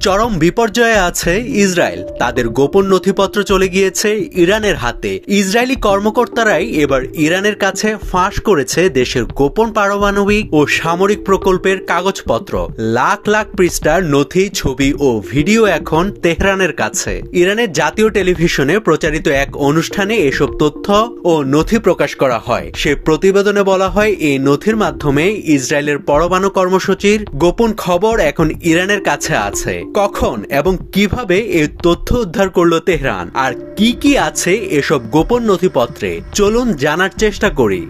চরম বিপর্যয়ে আছে ইসরায়েল। তাদের গোপন নথিপত্র চলে গিয়েছে ইরানের হাতে। ইসরায়েলি কর্মকর্তারাই এবার ইরানের কাছে ফাঁস করেছে দেশের গোপন পারমাণবিক ও সামরিক প্রকল্পের কাগজপত্র। লাখ লাখ পৃষ্ঠার নথি, ছবি ও ভিডিও এখন তেহরানের কাছে। ইরানের জাতীয় টেলিভিশনে প্রচারিত এক অনুষ্ঠানে এসব তথ্য ও নথি প্রকাশ করা হয়। সে প্রতিবেদনে বলা হয়, এই নথির মাধ্যমে ইসরায়েলের পরমাণু কর্মসূচির গোপন খবর এখন ইরানের কাছে আছে। কখন এবং কিভাবে এই তথ্য উদ্ধার করলো তেহরান, আর কি কি আছে এসব গোপন নথিপত্রে, চলুন জানার চেষ্টা করি।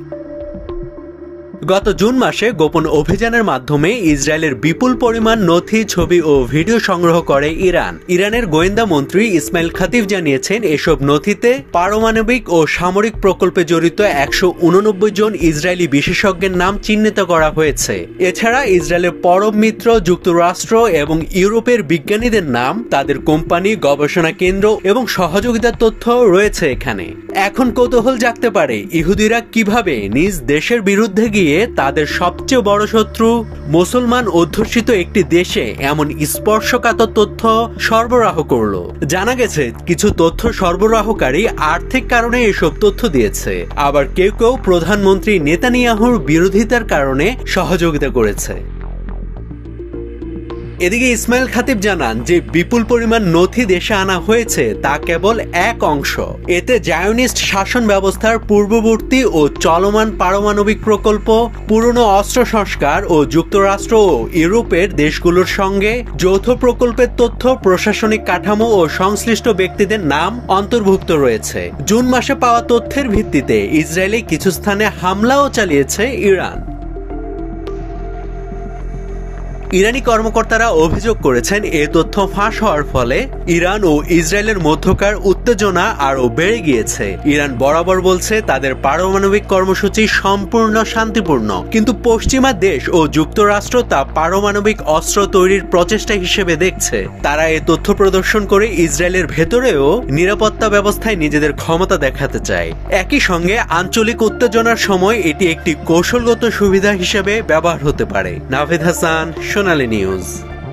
গত জুন মাসে গোপন অভিযানের মাধ্যমে ইসরায়েলের বিপুল পরিমাণ নথি, ছবি ও ভিডিও সংগ্রহ করে ইরান। ইরানের গোয়েন্দা মন্ত্রী ইসমাইল খাতিব জানিয়েছেন, এসব নথিতে পারমাণবিক ও সামরিক প্রকল্পে জড়িত 189 জন ইসরায়েলি বিশেষজ্ঞের নাম চিহ্নিত করা হয়েছে। এছাড়া ইসরায়েলের পরম মিত্র যুক্তরাষ্ট্র এবং ইউরোপের বিজ্ঞানীদের নাম, তাদের কোম্পানি, গবেষণা কেন্দ্র এবং সহযোগিতার তথ্য রয়েছে এখানে। এখন কৌতূহল জাগতে পারে, ইহুদিরা কিভাবে নিজ দেশের বিরুদ্ধে গিয়ে তাদের সবচেয়ে বড় শত্রু মুসলমান অধ্যুষিত একটি দেশে এমন স্পর্শকাতর তথ্য সরবরাহ করলো। জানা গেছে, কিছু তথ্য সরবরাহকারী আর্থিক কারণে এসব তথ্য দিয়েছে, আবার কেউ কেউ প্রধানমন্ত্রী নেতানিয়াহুর বিরোধিতার কারণে সহযোগিতা করেছে। এদিকে ইসমাইল খাতিব জানান যে বিপুল পরিমাণ নথি দেশে আনা হয়েছে তা কেবল এক অংশ। এতে জায়নিস্ট শাসন ব্যবস্থার পূর্ববর্তী ও চলমান পারমাণবিক প্রকল্প, পুরনো অস্ত্র সংস্কার ও যুক্তরাষ্ট্র ও ইউরোপের দেশগুলোর সঙ্গে যৌথ প্রকল্পের তথ্য, প্রশাসনিক কাঠামো ও সংশ্লিষ্ট ব্যক্তিদের নাম অন্তর্ভুক্ত রয়েছে। জুন মাসে পাওয়া তথ্যের ভিত্তিতে ইসরায়েলে কিছু স্থানে হামলাও চালিয়েছে ইরান। ইরানি কর্মকর্তারা অভিযোগ করেছেন, এ তথ্য ফাঁস হওয়ার ফলে ইরান ও ইসরায়েলের মধ্যকার উত্তেজনা আরও বেড়ে গিয়েছে। ইরান বরাবর বলছে তাদের পারমাণবিক কর্মসূচি সম্পূর্ণ শান্তিপূর্ণ, কিন্তু পশ্চিমা দেশ ও যুক্তরাষ্ট্র তা পারমাণবিক অস্ত্র তৈরির প্রচেষ্টা হিসেবে দেখছে। তারা এ তথ্য প্রদর্শন করে ইসরায়েলের ভেতরেও নিরাপত্তা ব্যবস্থায় নিজেদের ক্ষমতা দেখাতে চায়। একই সঙ্গে আঞ্চলিক উত্তেজনার সময় এটি একটি কৌশলগত সুবিধা হিসেবে ব্যবহার হতে পারে। নাভিদ হাসান, সোনালী নিউজ।